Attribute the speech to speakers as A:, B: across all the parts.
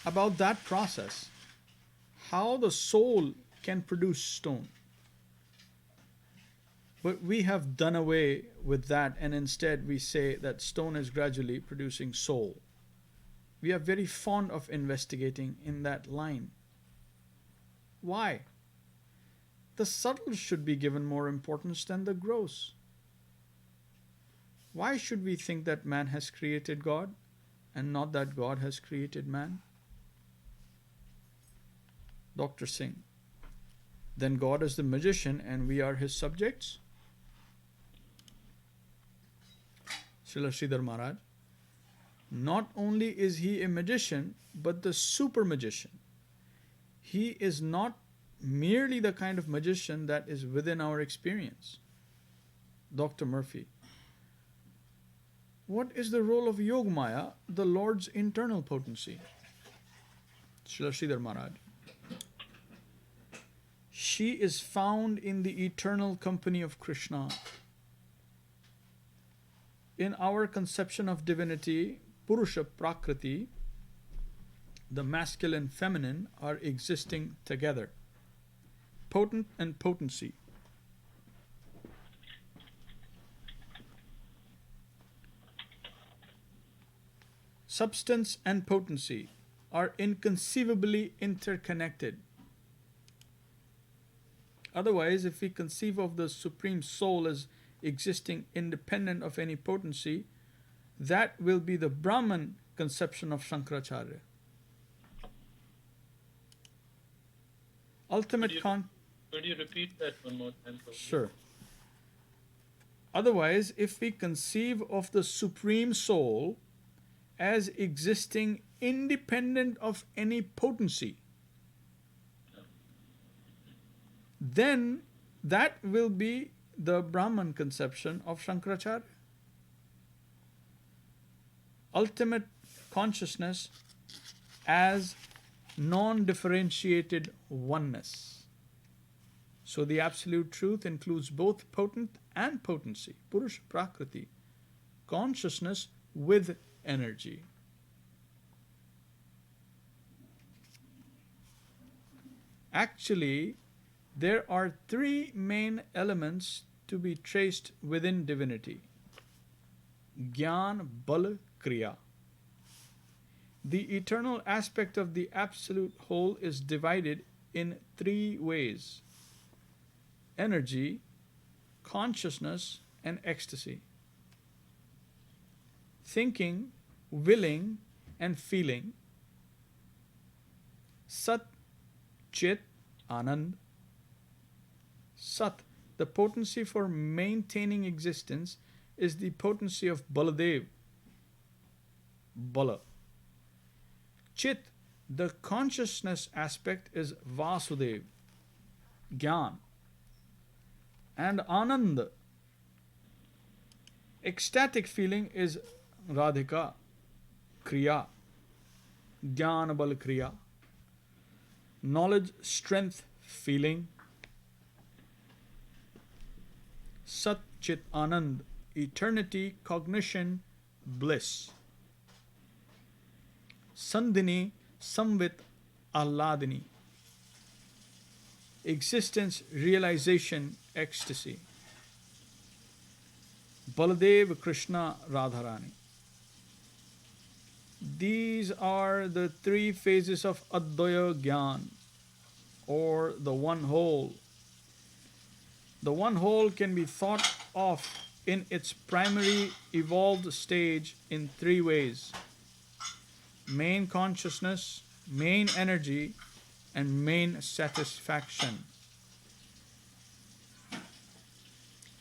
A: about that process, how the soul can produce stone. But we have done away with that, and instead we say that stone is gradually producing soul. We are very fond of investigating in that line. Why? The subtle should be given more importance than the gross. Why should we think that man has created God and not that God has created man? Dr. Singh. Then God is the magician and we are his subjects? Srila Śrīdhar Mahārāj. Not only is he a magician, but the super magician. He is not merely the kind of magician that is within our experience. Dr. Murphy. What is the role of Yogmaya, the Lord's internal potency? Srila Śrīdhar Mahārāj. She is found in the eternal company of Krishna. In our conception of divinity, Purusha Prakriti, the masculine and feminine are existing together. Potent and potency. Substance and potency are inconceivably interconnected. Otherwise, if we conceive of the Supreme Soul as existing independent of any potency, that will be the Brahman conception of Shankaracharya. Ultimate
B: Could you repeat that one more time?
A: Sure. Otherwise, if we conceive of the Supreme Soul as existing independent of any potency, then that will be the Brahman conception of Shankaracharya. Ultimate consciousness as non-differentiated oneness. So the absolute truth includes both potent and potency, Purusha Prakriti, consciousness with energy. Actually, there are three main elements to be traced within divinity. Gyan, Bal, Kriya. The eternal aspect of the absolute whole is divided in three ways: energy, consciousness, and ecstasy. Thinking, willing, and feeling. Sat, Chit, Anand. Sat, the potency for maintaining existence, is the potency of Baladev, Bala. Chit, the consciousness aspect, is Vasudev, Gyan. And Anand, ecstatic feeling, is Radhika, Kriya, Jnana Bal Kriya. Knowledge, strength, feeling. Sat Chit Anand, eternity, cognition, bliss. Sandhini, Samvit, Ahladini. Existence, realization, ecstasy. Baladev, Krishna, Radharani. These are the three phases of Advaya Jñāna, or the one whole. The one whole can be thought of in its primary evolved stage in three ways: main consciousness, main energy, and main satisfaction.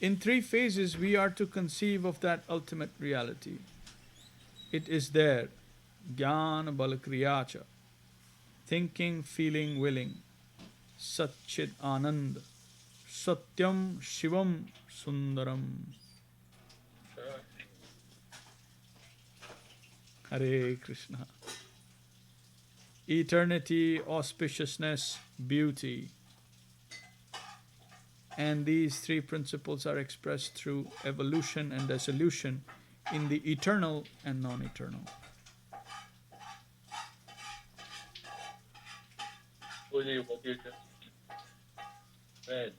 A: In three phases, we are to conceive of that ultimate reality. It is there, Jnana Bal Kriyacha, thinking, feeling, willing, Sat Chit Anand, Satyam, Śivam, Sundaram. Hare Krishna. Eternity, auspiciousness, beauty. And these three principles are expressed through evolution and dissolution in the eternal and non-eternal.
B: what you just read.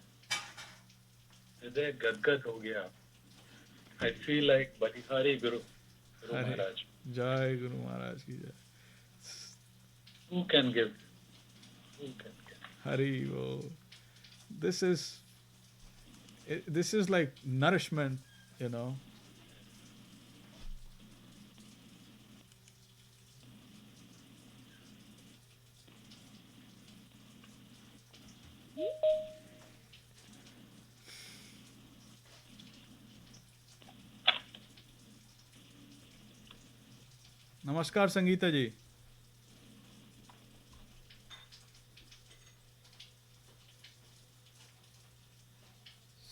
B: Hriday gadgad ho gaya. I feel like Balihari Guru
A: Hari.
B: Maharaj.
A: Jai Guru Maharaj ki jai.
B: Who can give? Who can give?
A: Hari, oh. This is like nourishment, you know. Namaskar Sangeeta ji.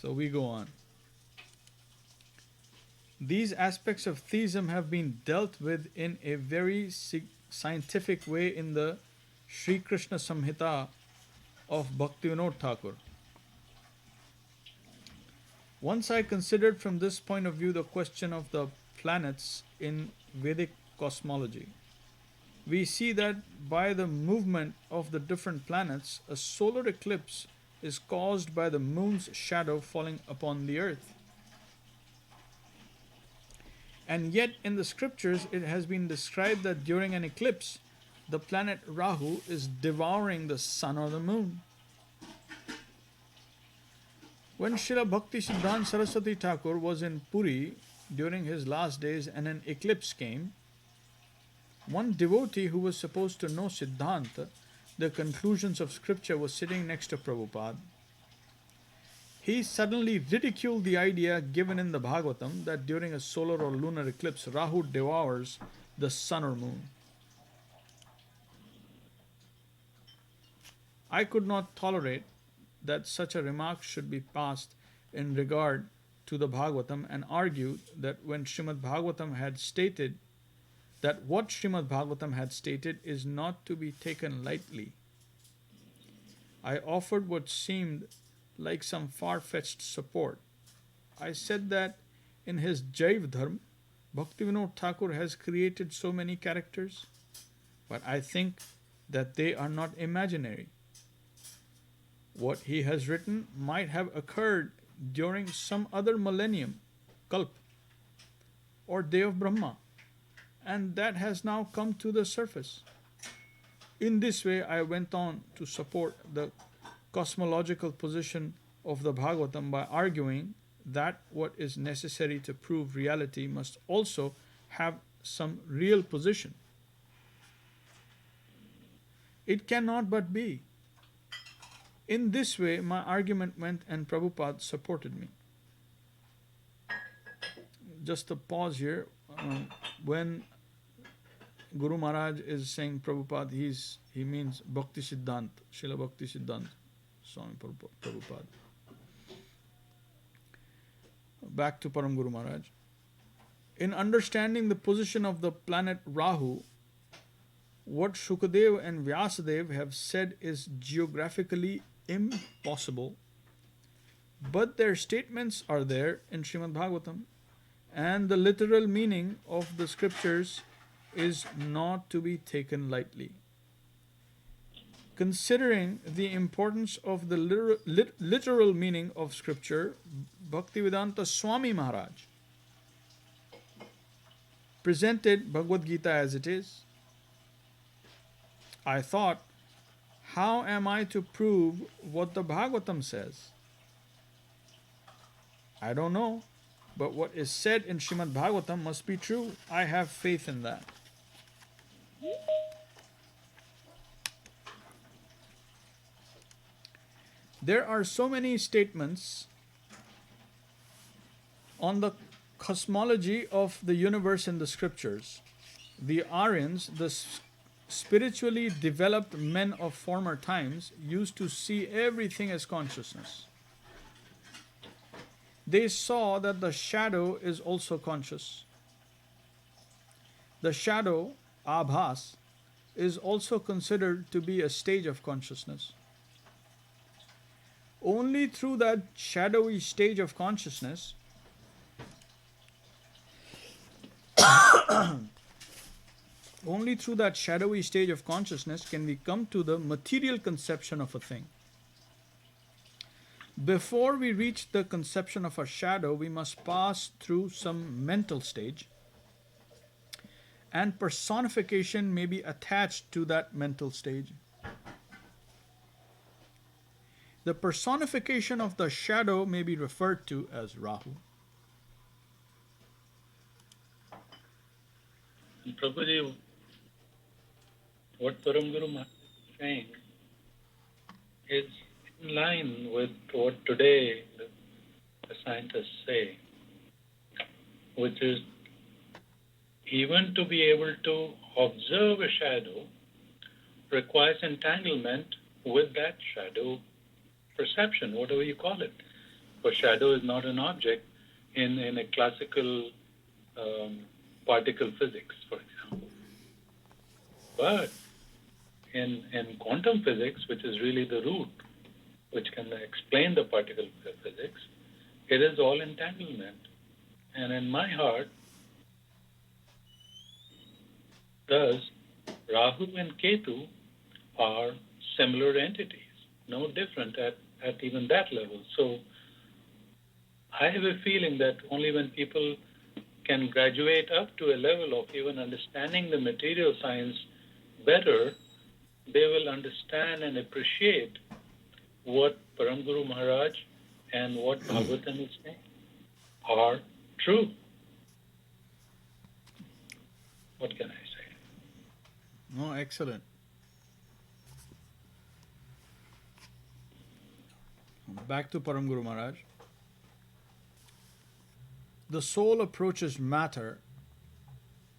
A: So we go on. These aspects of theism have been dealt with in a very scientific way in the Sri Krishna Samhita of Bhaktivinoda Thakur. Once I considered from this point of view the question of the planets in Vedic cosmology. We see that by the movement of the different planets, a solar eclipse is caused by the moon's shadow falling upon the earth. And yet in the scriptures it has been described that during an eclipse, the planet Rahu is devouring the sun or the moon. When Srila Bhakti Siddhanta Saraswati Thakur was in Puri during his last days and an eclipse came, one devotee who was supposed to know Siddhanta, the conclusions of scripture, was sitting next to Prabhupada. He suddenly ridiculed the idea given in the Bhagavatam that during a solar or lunar eclipse, Rahu devours the sun or moon. I could not tolerate that such a remark should be passed in regard to the Bhagavatam and argued that when Srimad Bhagavatam had stated that what Srimad Bhagavatam had stated is not to be taken lightly. I offered what seemed like some far-fetched support. I said that in his Jaiv Dharma, Bhaktivinoda Thakur has created so many characters, but I think that they are not imaginary. What he has written might have occurred during some other millennium, Kalp, or day of Brahma, and that has now come to the surface. In this way, I went on to support the cosmological position of the Bhagavatam by arguing that what is necessary to prove reality must also have some real position. It cannot but be. In this way, my argument went and Prabhupada supported me. Just a pause here. When Guru Maharaj is saying Prabhupada, he means Bhakti Siddhanta, Srila Bhakti Siddhanta Swami Prabhupada. Back to Param Guru Maharaj. In understanding the position of the planet Rahu, what Shukadev and Vyasadeva have said is geographically impossible, but their statements are there in Srimad Bhagavatam, and the literal meaning of the scriptures is not to be taken lightly. Considering the importance of the literal meaning of scripture, Bhaktivedanta Swami Mahārāj presented Bhagavad Gita as it is. I thought, how am I to prove what the Bhagavatam says? I don't know, but what is said in Srimad Bhagavatam must be true. I have faith in that. There are so many statements on the cosmology of the universe in the scriptures. The Aryans, the spiritually developed men of former times, used to see everything as consciousness. They saw that the shadow is also conscious. The shadow, abhas, is also considered to be a stage of consciousness. Only through that shadowy stage of consciousness Only through that shadowy stage of consciousness can we come to the material conception of a thing. Before we reach the conception of a shadow, we must pass through some mental stage, and personification may be attached to that mental stage. The personification of the shadow may be referred to as Rahu.
B: And Prabhuji, what Param Guru Maharaj is saying is in line with what today the scientists say, which is even to be able to observe a shadow requires entanglement with that shadow perception, whatever you call it. For shadow is not an object in a classical particle physics, for example. But in quantum physics, which is really the root, which can explain the particle physics, it is all entanglement. And in my heart, thus, Rahu and Ketu are similar entities, no different at even that level. So I have a feeling that only when people can graduate up to a level of even understanding the material science better, they will understand and appreciate what Param Guru Maharaj and what Bhagavatam is saying are true. What can I say?
A: Oh, excellent. Back to Param Guru Maharaj. The soul approaches matter,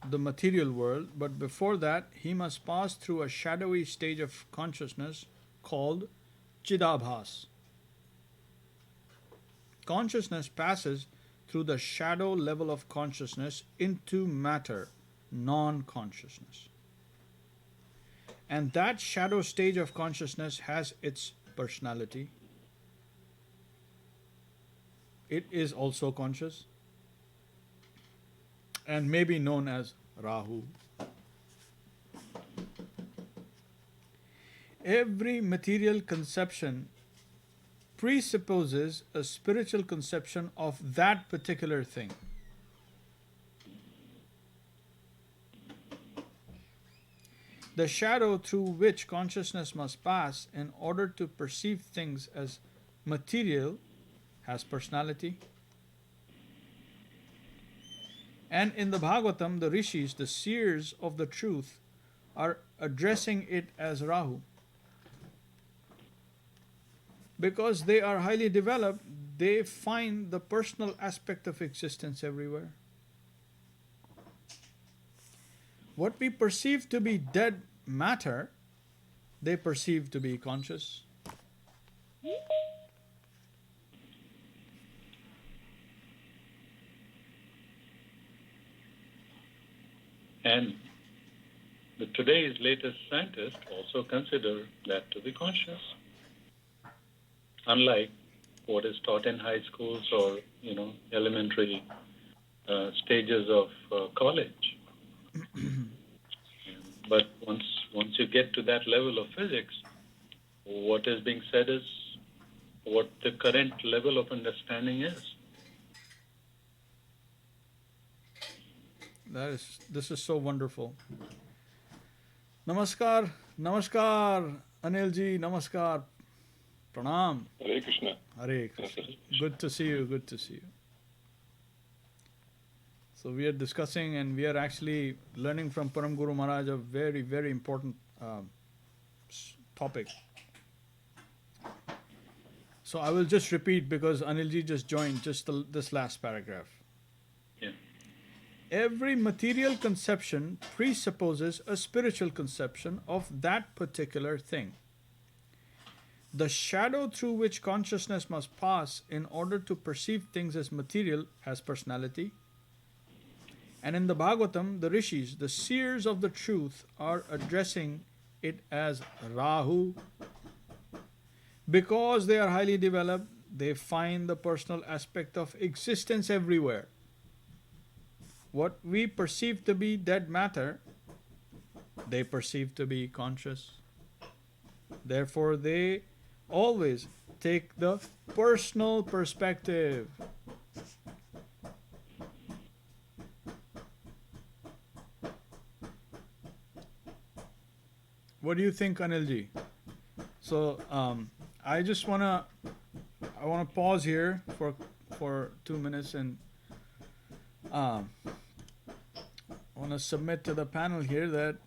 A: the material world, but before that, he must pass through a shadowy stage of consciousness called Chidabhas. Consciousness passes through the shadow level of consciousness into matter, non-consciousness. And that shadow stage of consciousness has its personality. It is also conscious and may be known as Rahu. Every material conception presupposes a spiritual conception of that particular thing. The shadow through which consciousness must pass in order to perceive things as material has personality. And in the Bhagavatam, the rishis, the seers of the truth, are addressing it as Rahu. Because they are highly developed, they find the personal aspect of existence everywhere. What we perceive to be dead matter, they perceive to be conscious.
B: And today's latest scientists also consider that to be conscious. Unlike what is taught in high schools or, elementary stages of college. But once you get to that level of physics, what is being said is what the current level of understanding is.
A: This is so wonderful. Namaskar, namaskar, Anilji, namaskar, pranam.
C: Hare Krishna.
A: Hare Krishna. Good to see you, good to see you. So we are discussing and we are actually learning from Param Guru Maharaj a very, very important topic. So I will just repeat because Anilji just joined this last paragraph.
B: Yeah.
A: Every material conception presupposes a spiritual conception of that particular thing. The shadow through which consciousness must pass in order to perceive things as material has personality. And in the Bhagavatam, the rishis, the seers of the truth, are addressing it as Rahu. Because they are highly developed, they find the personal aspect of existence everywhere. What we perceive to be dead matter, they perceive to be conscious. Therefore, they always take the personal perspective. What do you think, Anilji? So I just wanna pause here for 2 minutes and I wanna submit to the panel here that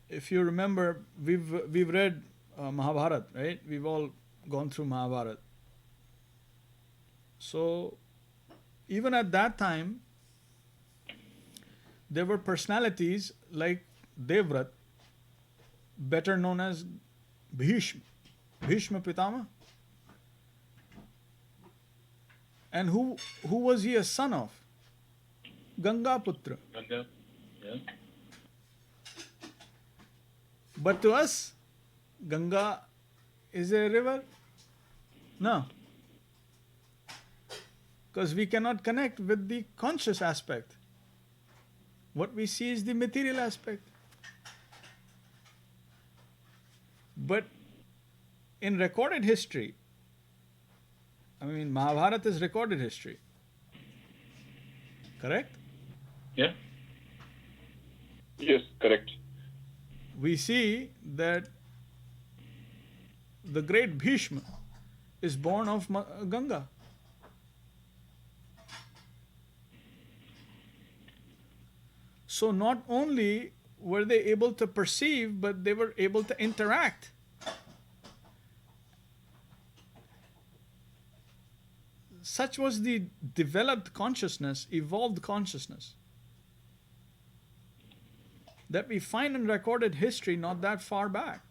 A: if you remember, we've read Mahabharata, right? We've all gone through Mahabharata. So even at that time, there were personalities like Devrat, better known as Bhishma Pitama. And who was he a son of? Ganga Putra.
B: Ganga, yeah.
A: But to us, Ganga is a river? No. Because we cannot connect with the conscious aspect. What we see is the material aspect. But in recorded history, I mean, Mahabharata is recorded history. Correct?
B: Yeah.
C: Yes, correct.
A: We see that the great Bhishma is born of Ganga. So not only were they able to perceive, but they were able to interact. Such was the developed consciousness, evolved consciousness, that we find in recorded history not that far back.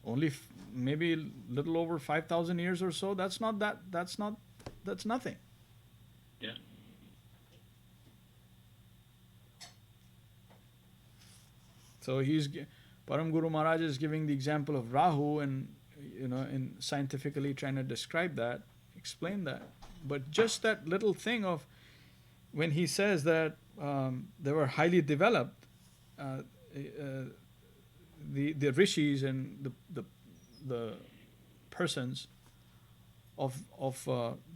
A: Only maybe a little over 5,000 years or so. That's nothing.
B: Yeah.
A: So Param Guru Maharaj is giving the example of Rahu and, in scientifically trying to describe that, explain that. But just that little thing of when he says that they were highly developed, the rishis and the persons of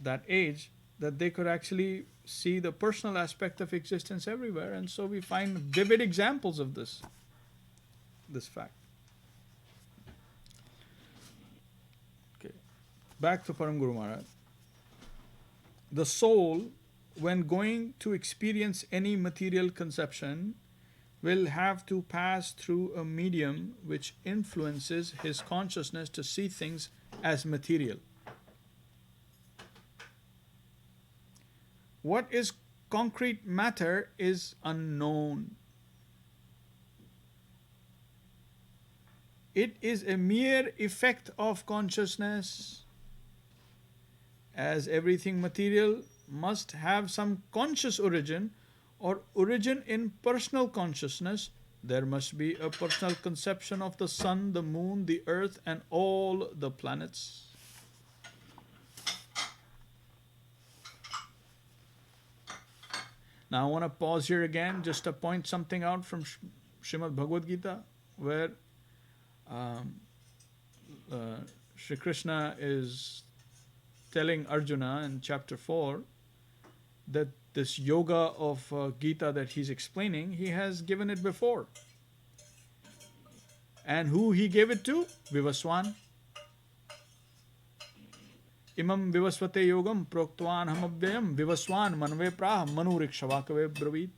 A: that age, that they could actually see the personal aspect of existence everywhere, and so we find vivid examples of this fact. Okay, back to Param Guru Maharaj. The soul, when going to experience any material conception, will have to pass through a medium which influences his consciousness to see things as material. What is concrete matter is unknown. It is a mere effect of consciousness. As everything material must have some conscious origin or origin in personal consciousness, there must be a personal conception of the sun, the moon, the earth, and all the planets. Now I want to pause here again just to point something out from Srimad Bhagavad Gita, where Shri Krishna is telling Arjuna in chapter 4 that this yoga of Gita that he's explaining, he has given it before. And who he gave it to? Vivaswan. Imam vivasvate yogam proktvan hamavyayam vivaswan manve prah manu rikṣhavakave bravit.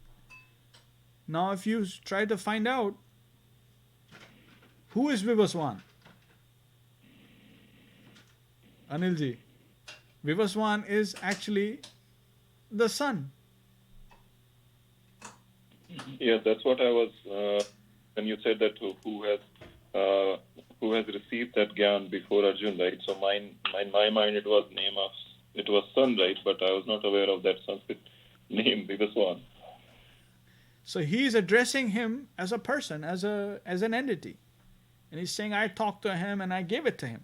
A: Now if you try to find out who is Vivaswan, Anilji, Vivaswan is actually the sun.
C: Yeah, that's what I was. When you said that who has received that gyan before Arjun, right? So in my mind it was sun, right? But I was not aware of that Sanskrit name, Vivaswan.
A: So he is addressing him as a person, as an entity, and he's saying, "I talked to him and I gave it to him."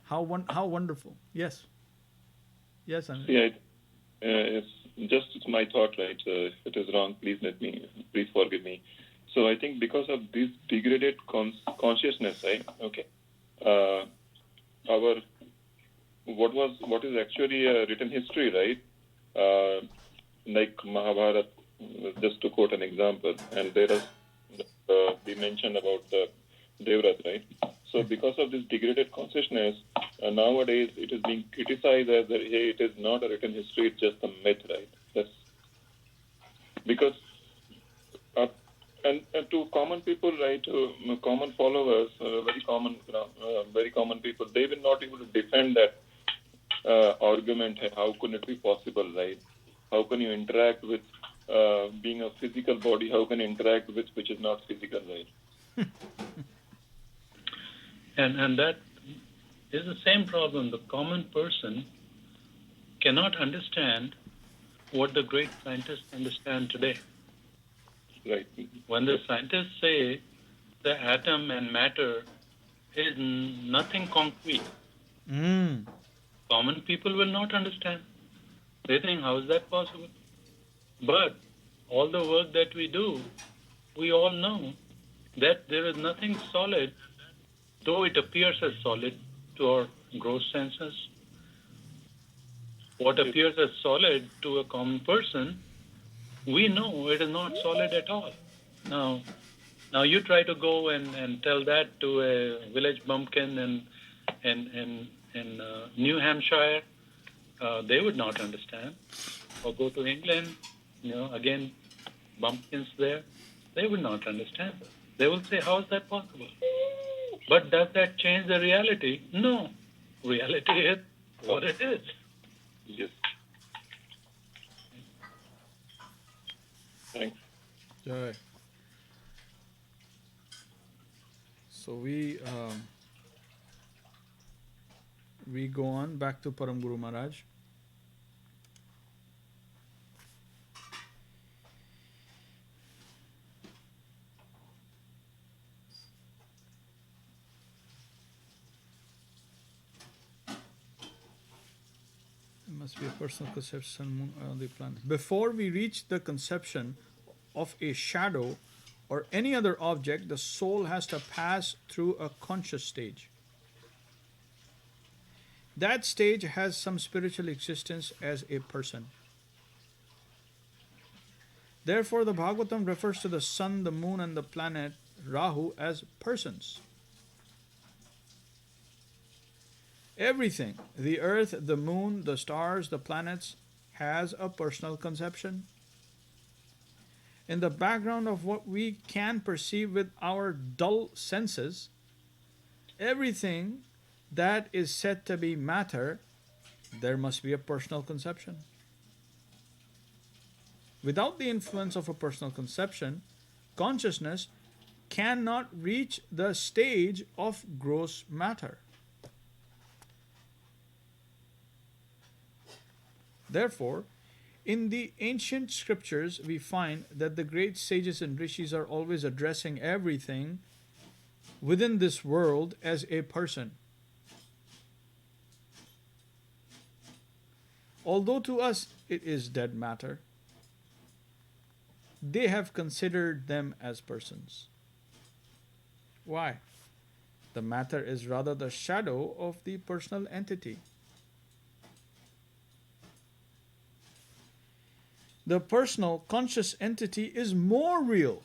A: How wonderful! Yes, Anil.
C: Yeah, just it's my thought, right? If it is wrong, please forgive me. So I think because of this degraded consciousness, right? Okay, our what is actually a written history, right? Like Mahabharata, just to quote an example, and there is we mentioned about the Devrat, right? So because of this degraded consciousness, nowadays it is being criticized as that, hey, it is not a written history, it's just a myth, right? That's because and to common people, right, common followers, very common people, they will not able to defend that argument. How could it be possible, right? How can you interact with being a physical body? How can you interact with which is not physical, right?
B: And that is the same problem. The common person cannot understand what the great scientists understand today.
C: Right.
B: When the scientists say the atom and matter is nothing concrete, common people will not understand. They think, how is that possible? But all the work that we do, we all know that there is nothing solid, though it appears as solid to our gross senses. What appears as solid to a common person, we know it is not solid at all. Now you try to go and tell that to a village bumpkin in New Hampshire, they would not understand. Or go to England, again, bumpkins there, they would not understand. They will say, how is that possible? But does that change the reality? No. Reality is what it is.
C: Yes. Thanks.
A: Jai. So we go on back to Param Guru Maharaj. Must be a personal conception on the planet. Before we reach the conception of a shadow or any other object, the soul has to pass through a conscious stage. That stage has some spiritual existence as a person. Therefore, the Bhagavatam refers to the sun, the moon, and the planet Rahu as persons. Everything, the earth, the moon, the stars, the planets, has a personal conception. In the background of what we can perceive with our dull senses, everything that is said to be matter, there must be a personal conception. Without the influence of a personal conception, consciousness cannot reach the stage of gross matter. Therefore, in the ancient scriptures, we find that the great sages and rishis are always addressing everything within this world as a person. Although to us it is dead matter, they have considered them as persons. Why? The matter is rather the shadow of the personal entity. The personal conscious entity is more real,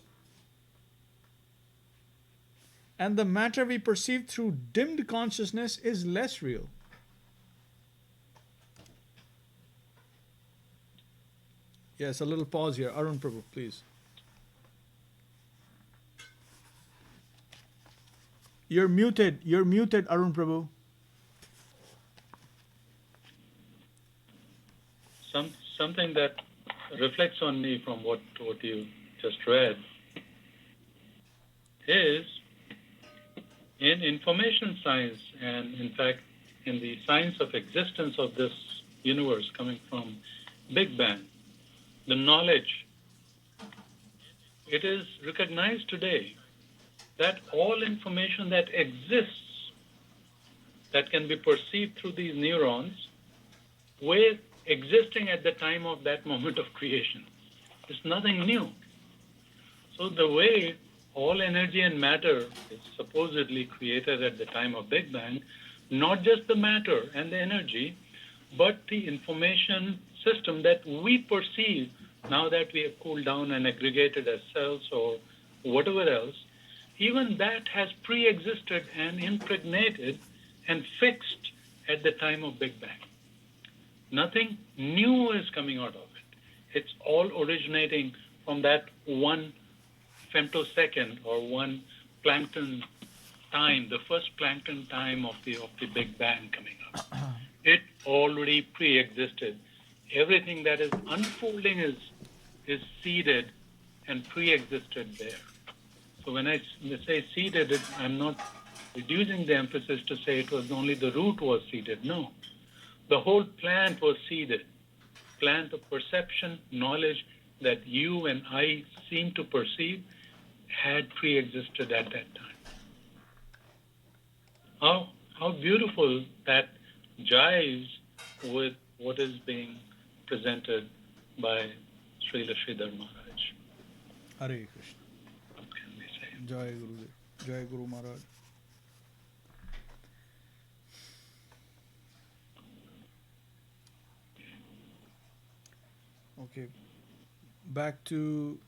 A: and the matter we perceive through dimmed consciousness is less real. Yes, a little pause here. Arun Prabhu, please. You're muted, Arun Prabhu.
B: Something that reflects on me from what you just read is in information science, and in fact in the science of existence of this universe coming from Big Bang, the knowledge, it is recognized today that all information that exists, that can be perceived through these neurons, with existing at the time of that moment of creation. It's nothing new. So the way all energy and matter is supposedly created at the time of Big Bang, not just the matter and the energy, but the information system that we perceive now that we have cooled down and aggregated as cells or whatever else, even that has pre-existed and impregnated and fixed at the time of Big Bang. Nothing new is coming out of it. It's all originating from that one femtosecond or one plankton time, the first plankton time of the Big Bang coming up. It already pre-existed. Everything that is unfolding is seeded and pre-existed there. So when I say seeded, I'm not reducing the emphasis to say it was only the root was seeded. No. The whole plant was seeded. Plant of perception, knowledge that you and I seem to perceive had pre-existed at that time. How beautiful that jives with what is being presented by Śrīla Śrīdhar Mahārāj.
A: Hare Krishna.
B: What can we say?
A: Jai Gurudev. Jai Guru Maharaj. Okay. Back to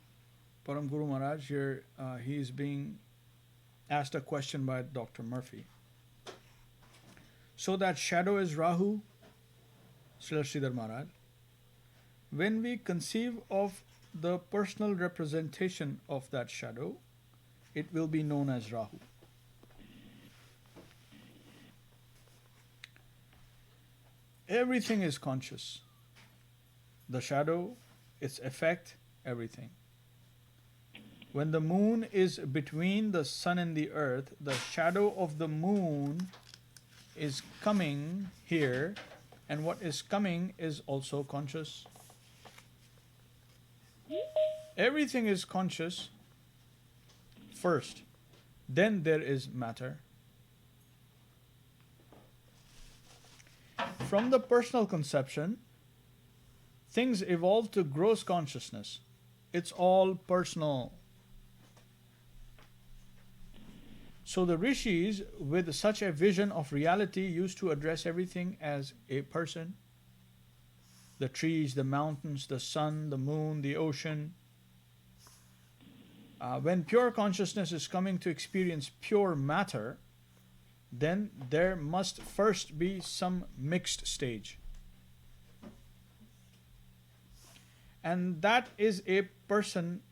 A: Param Guru Maharaj here. He is being asked a question by Dr. Murphy. So that shadow is Rahu, Śrīla Śrīdhar Maharaj. When we conceive of the personal representation of that shadow, it will be known as Rahu. Everything is conscious. The shadow, its effect, everything. When the moon is between the sun and the earth, the shadow of the moon is coming here, and what is coming is also conscious. Everything is conscious first, then there is matter. From the personal conception, things evolve to gross consciousness. It's all personal. So the rishis, with such a vision of reality, used to address everything as a person. The trees, the mountains, the sun, the moon, the ocean. When pure consciousness is coming to experience pure matter, then there must first be some mixed stage. And that is a person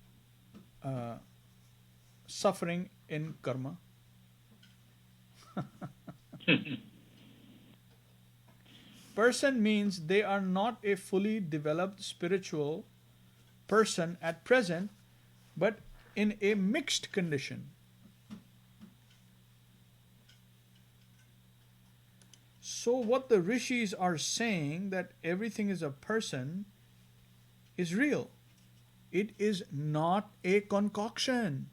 A: suffering in karma. Person means they are not a fully developed spiritual person at present, but in a mixed condition. So what the rishis are saying, that everything is a person, is real. It is not a concoction.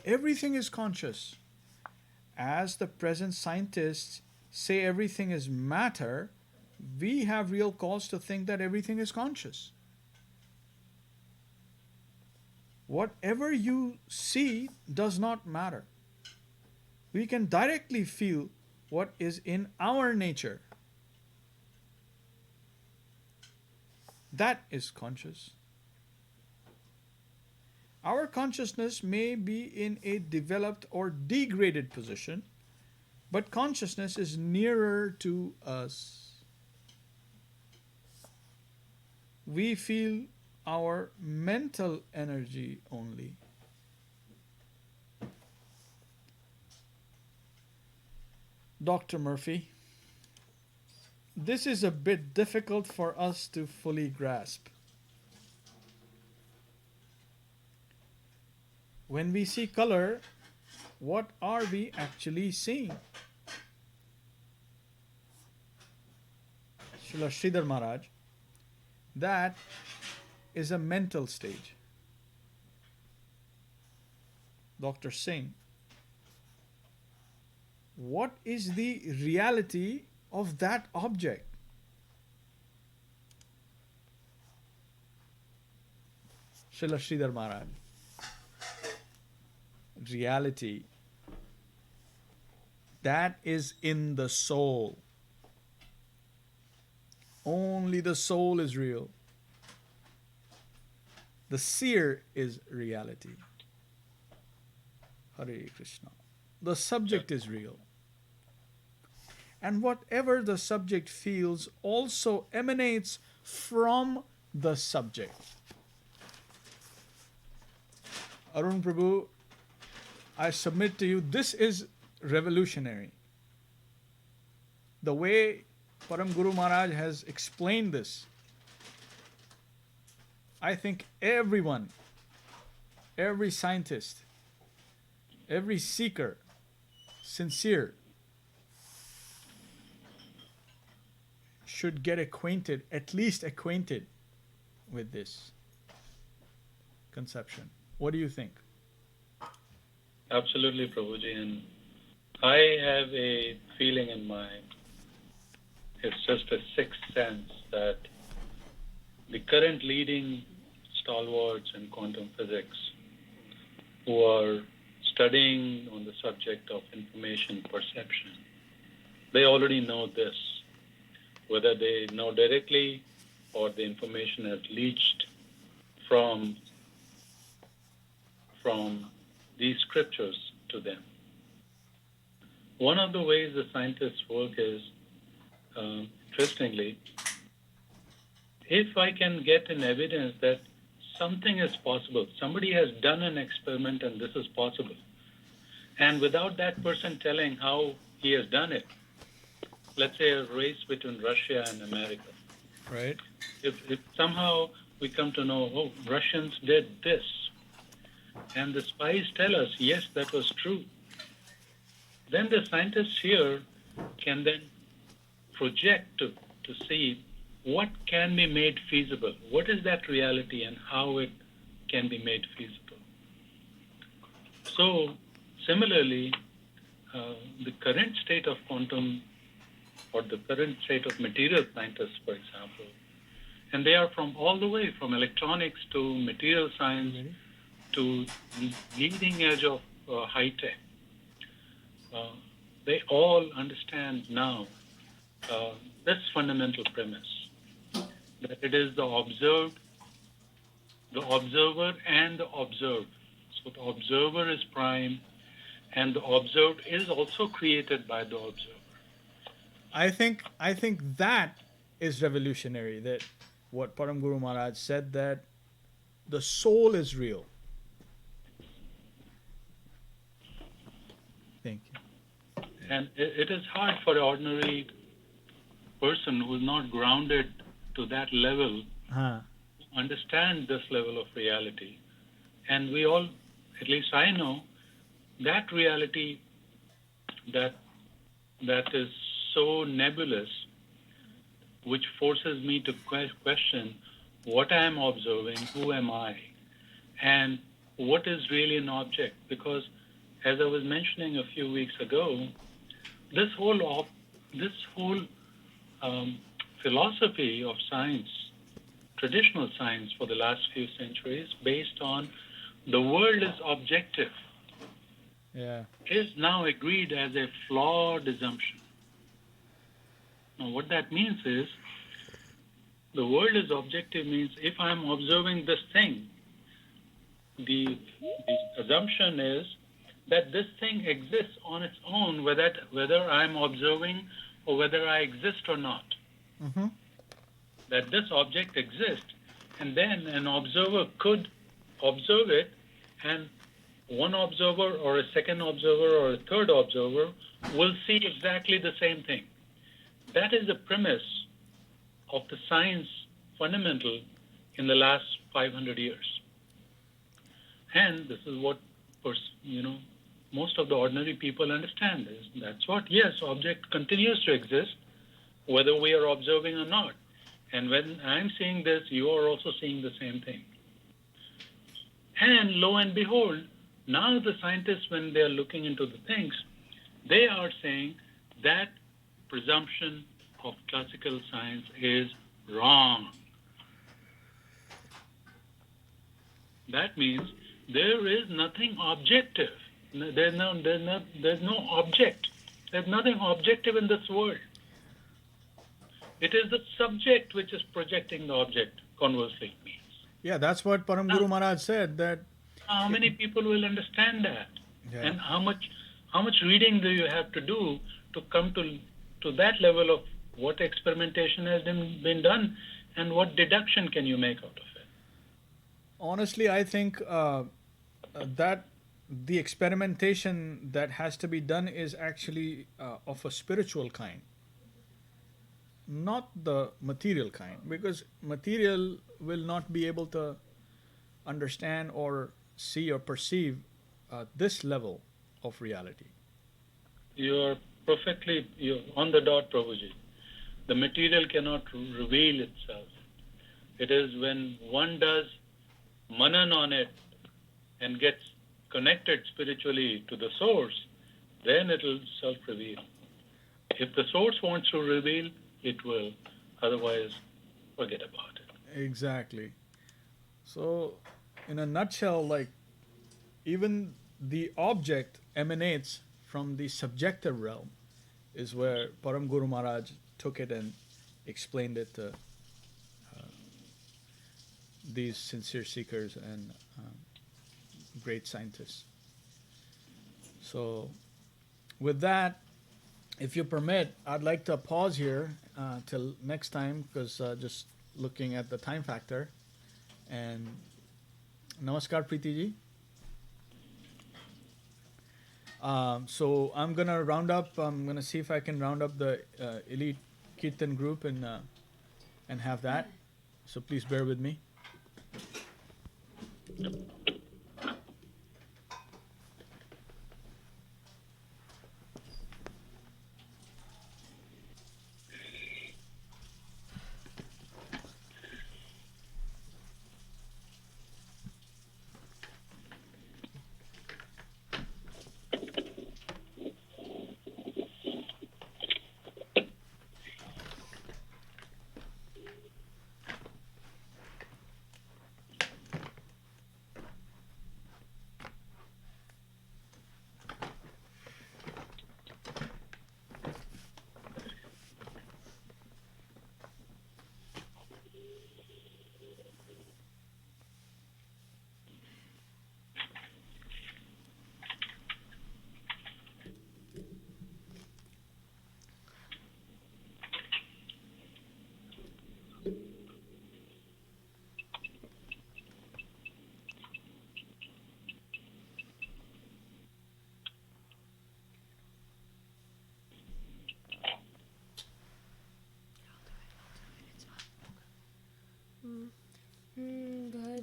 A: Everything is conscious. As the present scientists say everything is matter, we have real cause to think that everything is conscious. Whatever you see does not matter. We can directly feel what is in our nature. That is conscious. Our consciousness may be in a developed or degraded position, but consciousness is nearer to us. We feel our mental energy only. Dr. Murphy, this is a bit difficult for us to fully grasp. When we see color, what are we actually seeing? Śrīla Śrīdhar Mahārāj, that is a mental stage. Dr. Singh, what is the reality of that object? Srila Śrīdhar Mahārāj. Reality. That is in the soul. Only the soul is real. The seer is reality. Hare Krishna. The subject is real. And whatever the subject feels also emanates from the subject. Arun Prabhu, I submit to you, this is revolutionary. The way Param Guru Maharaj has explained this, I think everyone, every scientist, every seeker, sincere, should get acquainted, at least acquainted with this conception. What do you think?
B: Absolutely, Prabhuji. And I have a feeling in mind, it's just a sixth sense, that the current leading stalwarts in quantum physics who are studying on the subject of information perception, they already know this. Whether they know directly or the information has leached from these scriptures to them. One of the ways the scientists work is, interestingly, if I can get an evidence that something is possible, somebody has done an experiment and this is possible, and without that person telling how he has done it, let's say a race between Russia and America.
A: Right.
B: If somehow we come to know, oh, Russians did this, and the spies tell us, yes, that was true, then the scientists here can then project to see what can be made feasible, what is that reality and how it can be made feasible. So, similarly, the current state of quantum or the current state of material scientists, for example, and they are from all the way from electronics to material science to leading edge of high tech. They all understand now this fundamental premise, that it is the observed, the observer and the observed. So the observer is prime and the observed is also created by the observer.
A: I think that is revolutionary, that what Param Guru Maharaj said, that the soul is real. Thank you.
B: And it is hard for an ordinary person who is not grounded to that level to understand this level of reality. And we all, at least I know, that reality that is so nebulous, which forces me to question what I am observing, who am I, and what is really an object. Because as I was mentioning a few weeks ago, this whole philosophy of science, traditional science for the last few centuries, based on the world is objective, is now agreed as a flawed assumption. Now, what that means is, the world is objective means if I'm observing this thing, the assumption is that this thing exists on its own, whether I'm observing or whether I exist or not.
A: Mm-hmm.
B: That this object exists, and then an observer could observe it, and one observer or a second observer or a third observer will see exactly the same thing. That is the premise of the science fundamental in the last 500 years. And this is what, most of the ordinary people understand is that's what, yes, object continues to exist, whether we are observing or not. And when I'm seeing this, you are also seeing the same thing. And lo and behold, now the scientists, when they are looking into the things, They are saying that presumption of classical science is wrong. That means there is nothing objective. There's no object. There's nothing objective in this world. It is the subject which is projecting the object, conversely means.
A: Yeah, that's what Param Guru Maharaj said. That
B: how many people will understand that?
A: Yeah.
B: And how much reading do you have to do to come to that level of what experimentation has been done and what deduction can you make out of it?
A: Honestly, I think that the experimentation that has to be done is actually of a spiritual kind, not the material kind, because material will not be able to understand or see or perceive this level of reality.
B: You're on the dot, Prabhuji. The material cannot reveal itself. It is when one does manan on it and gets connected spiritually to the source, then it will self-reveal. If the source wants to reveal, it will. Otherwise, forget about it.
A: Exactly. So, in a nutshell, like, even the object emanates from the subjective realm, is where Param Guru Maharaj took it and explained it to these sincere seekers and great scientists. So, with that, if you permit, I'd like to pause here till next time, because just looking at the time factor. And Namaskar, Preeti ji. So I'm going to round up, I'm going to see if I can round up the elite Kirtan group and have that. So please bear with me.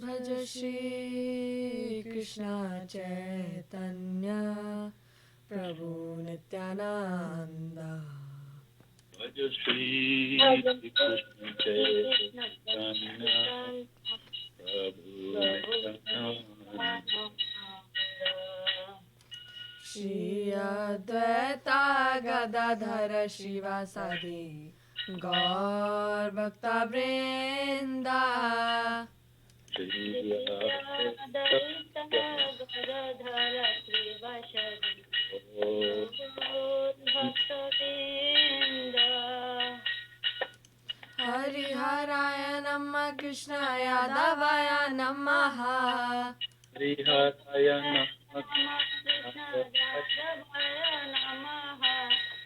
D: भज श्री कृष्ण चैतन्य प्रभु नित्यानंद
B: भज श्री कृष्ण चैतन्य प्रभु
D: श्री अद्वैता गदाधर श्रीवासादि गौर भक्ता वृंदा हरिहराय नमः कृष्णाय यादवाय नमः
B: हरिहराय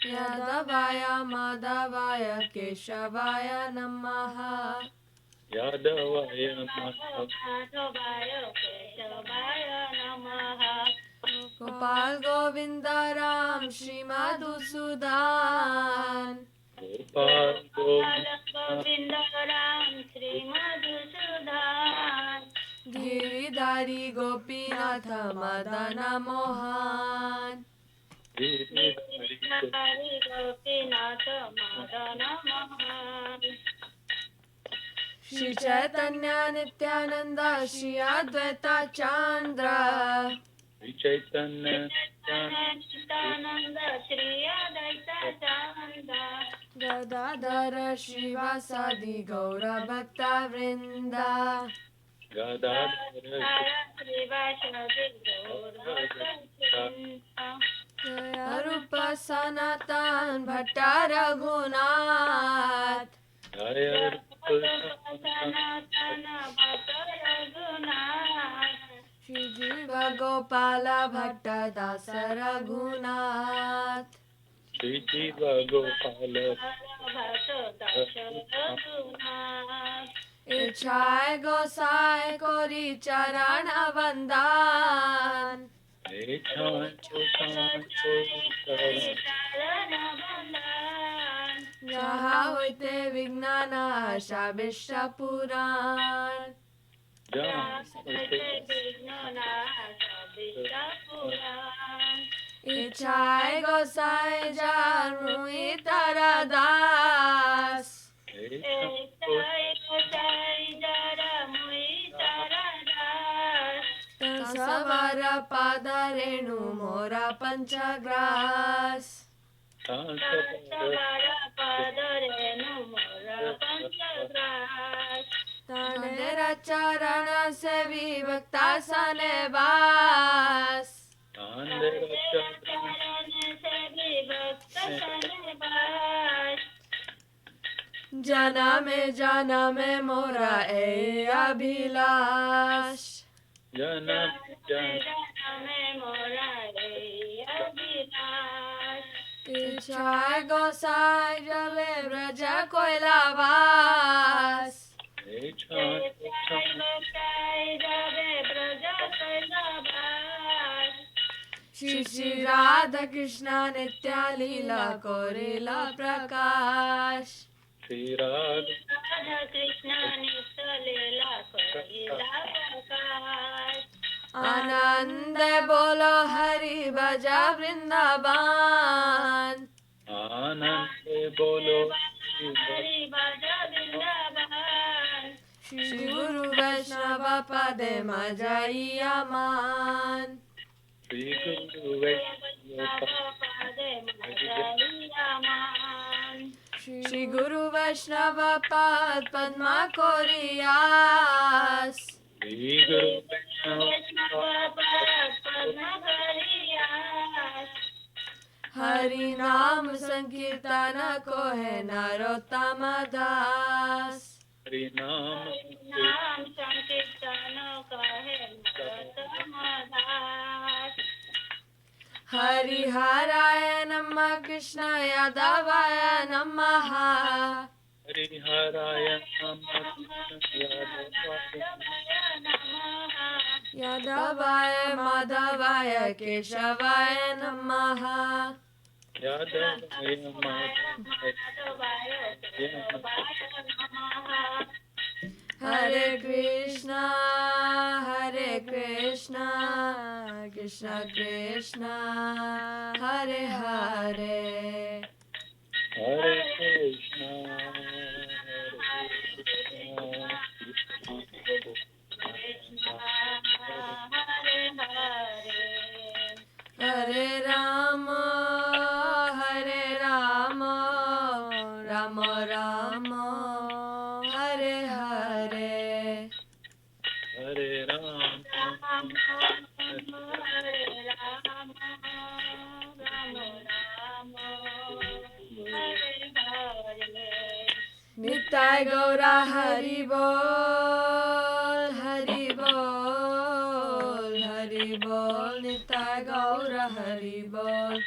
D: यादवाय माधवाय केशवाय नमः
B: यादवाय माधवाय केशवाय नमः
D: गोपाल गोविंद राम श्री मधुसूदन
B: गोपाल गोविंद राम श्री मधुसूदन
D: गिरिधारी गोपीनाथ मदन मोहन
B: गिरिधारी गोपीनाथ मदन मोहन
D: श्री चैतन्य नित्यानंद श्री अद्वैता चंद्र
B: Shri Chaitanya
D: Gadadhar Shrivasadi Gaura Bhakta Vrinda Arupa Sanatan Bhatta Raghunath Shri Jiva Gopala Bhatta Dasa Raghunath
B: Shri Jiva Gopala
D: Ichhai Gosai Kori Charana Vandan Jaha hoite Vignana Shabishta Puran Ichhai Gosai Jar Mui Taradas Savara Padarenu Mora Panchagras Tanera Charana Se Vivakta Sanebas Jana me mora e abhilash
B: Jana
D: Ichhai Gosai Jale Braja Koilavas Shri Radha Krishna Nitya Leela Korila Prakash
B: Shri Radha
D: Anand Bolo Hari Bhaja Vrindavan
B: Anand Bolo
D: Shri Guru Vaishnava Pade Majai Aman
B: Shri Guru
D: Shri Guru Vaishnava Pad Padma Koriyas
B: Shri Guru
D: Hari Naam Sankirtana ko hai Narottama Das
B: Hari Naam
D: Hari Haraya Namah Krishna Yadavaya Namaha
B: Hari Haraya
D: Yadavaya Madhavaya Keshavaya Namaha
B: Yadavaya
D: Hare Krishna Krishna Krishna Hare Hare
B: Hare Krishna
D: Hare Rama Rama Rama Hare Hare
B: Hare Rama
D: Nitai Gaura Hari Bol Hari Bol Hari Bol Nitai Gaura Hari Bol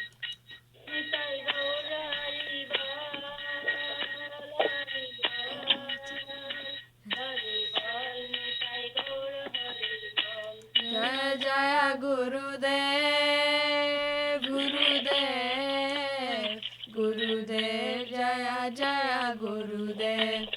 D: Jaya Jaya Gurudev Gurudev Gurudev Jaya Jaya Gurudev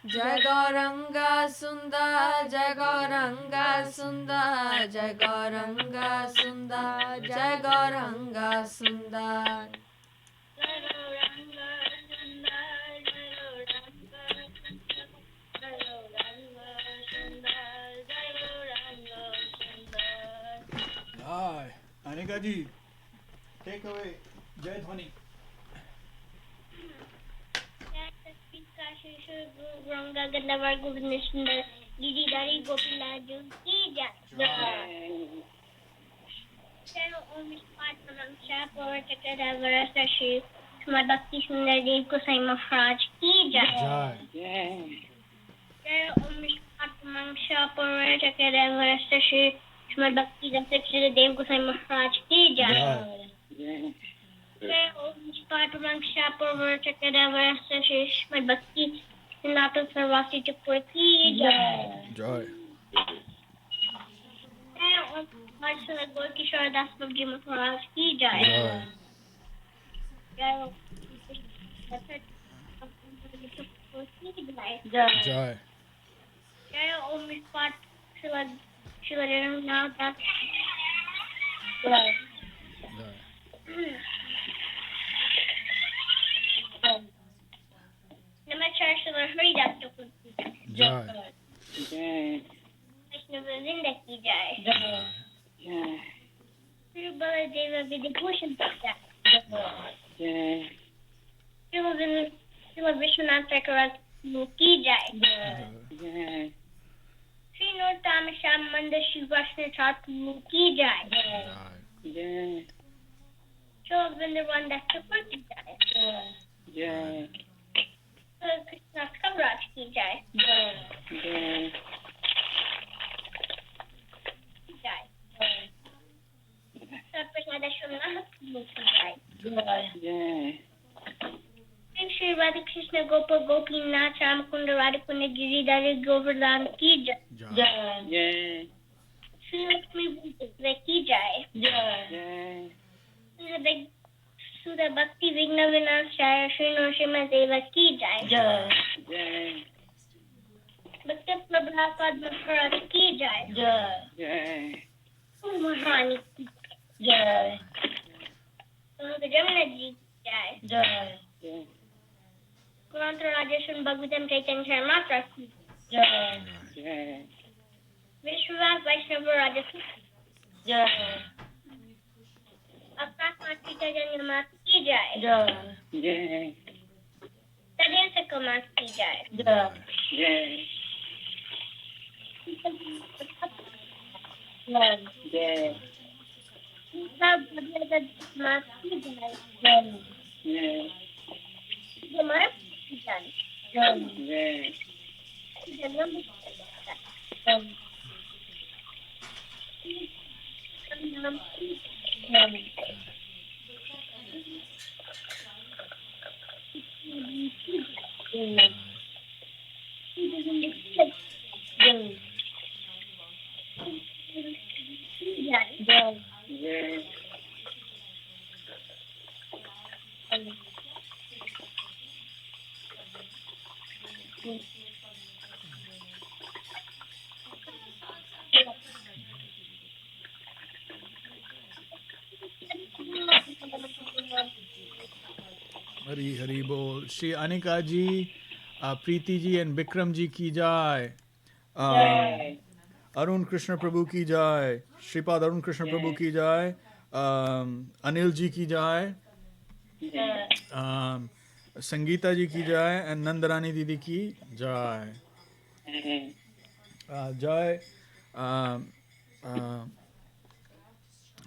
D: Jai Gauranga Sundar Jai Gauranga Sundar Jai Gauranga Sundar Jai Gauranga Sundar
A: Anika ji, take away Jai Dhwani.
E: Ranga Gandavar Govindishna Gididari Gopilaju ki jai. Charo Om Vishwanaram Shapur Chakradavara Sashi Srimad Bhakti Sundar Dev-Goswāmī Mahārāj ki jai. Charo Om Vishwanaram Shapur Chakradavara Sashi Srimad Bhakti Sundar Dev-Goswāmī Mahārāj ki jai. Om Vishwanaram Shapur Chakradavara Sashi Srimad Bhakti Sundar Sarvasi Chakpur ki jai.
A: Joy.
E: Om Marcela Gorkishore Das Babji Maharaj ki jai.
A: Joy.
E: Om Vishpat Shila Ram Das. Namachar Shila Hari Das Chakpur ki jai.
A: Joy.
E: Krishna Govinda ki jai. Shri Baladeva Vidibhushan ki jai. Shri Vishwanath Chakravarti ki jai. Shri Nurtama Sham Manda Shri Vaishnav Chaturthi ki jai. Shri Vrindavan Das Chakravarti ki jai. Krishna Kavraj ki jai. Sarprasada Shumnath ki jai. Shri Radha Krishna Gopal Gopinath Ramakunda Radhakunda Giridhari Govardhan ki jai. Shri Lakshmi Bhutale ki jai. Sudha Bhakti Vigna Vinashaya Shri Nrsimha Deva ki jai. Bhakti Prabhupada Maharaj ki jai. Mahani ki jai. Jamuna ji ki jai. Kuranta Rajeshan Bhagavatam Chaitanya Charamatra ki jai. Vishwanath Vaishnava Rajeshan jai. Akash Mati Chaitanya Mat ki jai. Tadin Sakal Mat ki jai. Sab Bhagavad Mat ki jai. Yogmaya ki jai.
A: Hari Hari Bol. Shri Anika ji, Preeti ji and Bikram ji ki jai. Arun Krishna Prabhu ki jai. Shripad Arun Krishna Prabhu ki jai. Anil ji ki jai. Sangeeta ji ki jai and Nandarani Didi ki jai. Jai.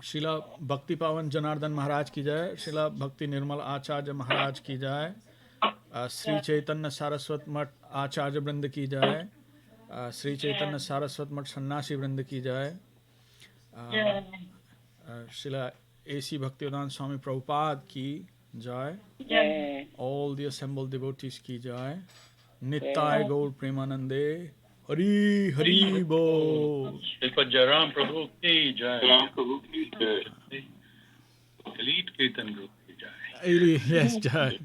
A: Srila Bhakti Pavan Janardhan Maharaj ki jai. Srila Bhakti Nirmal Acharya Maharaj ki jai. Sri Chaitanya Saraswat Mat Acharya Vrind ki jai. Sri Chaitanya Saraswat Mat Sannasi Vrind ki jai. Srila A.C. Bhaktivedanta Swami Prabhupada ki jai. All the assembled devotees ki jai. Nittai Gaur Premanande. Hari Hari Bol.
B: Sripad Jaram Prabhu ki jai. Elite Kirtan Group ki jai.
A: Yes, jai.